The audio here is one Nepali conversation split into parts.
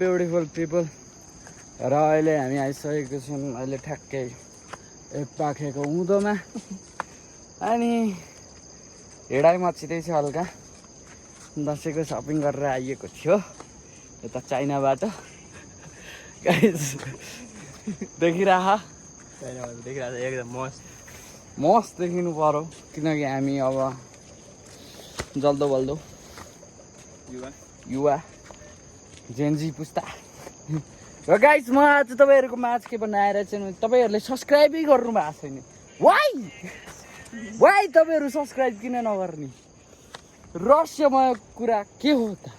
ब्युटिफुल पिपल र अहिले हामी आइसकेको छौँ अहिले ठ्याक्कै एक पाखेको उँधोमा अनि हिँडाइ मचिँदैछ हल्का दसैँको सपिङ गरेर आइएको थियो यता चाइनाबाट गाइस देखिरहेको एकदम मस्त देखिनु पर्यो किनकि हामी अब जल्दो बल्दो युवा जेन्जी पुस्ता र गाइस म आज तपाईँहरूको माझ के बनाएर चाहिँ तपाईँहरूले सब्सक्राइबै गर्नु भएको छैन वाइ तपाईँहरू सब्सक्राइब किन नगर्ने रहस्यमय कुरा के हो त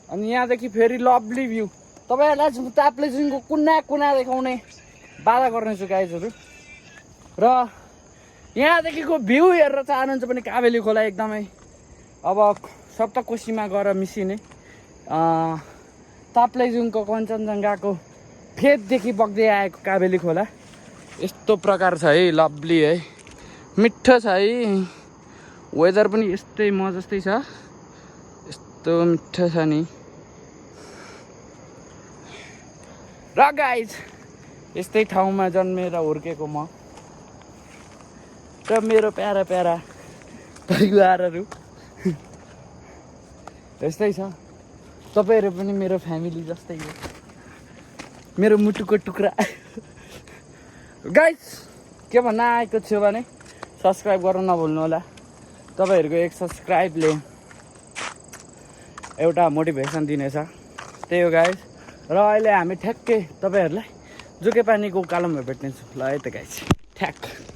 अनि यहाँदेखि फेरि लभली भ्यू तपाईँहरूलाई ताप्लेजुङको कुना कुना देखाउने बाधा गर्नेछु गाइजहरू र यहाँदेखिको भ्यू हेरेर चाहनुहुन्छ भने काबेली खोला एकदमै अब सप्तकोशीमा गएर मिसिने ताप्लेजुङको कञ्चनजङ्घाको फेददेखि बग्दै आएको काबेली खोला यस्तो प्रकार छ है लभली है मिठो छ है वेदर पनि यस्तै म जस्तै छ यस्तो मिठो छ नि र गाइज यस्तै ठाउँमा जन्मेर हुर्केको म र मेरो प्यारा प्यारा परिवारहरू यस्तै छ तपाईँहरू पनि मेरो फ्यामिली जस्तै हो मेरो मुटुको टुक्रा गाइस के भन्न आएको थियो भने सब्सक्राइब गर्न नभुल्नु होला तपाईँहरूको एक सब्सक्राइबले एउटा मोटिभेसन दिनेछ त्यही हो गाइस र अहिले हामी ठ्याक्कै तपाईँहरूलाई जुके पानीको उकालोमा भेट्नेछौँ ल है त गाइस ठ्याक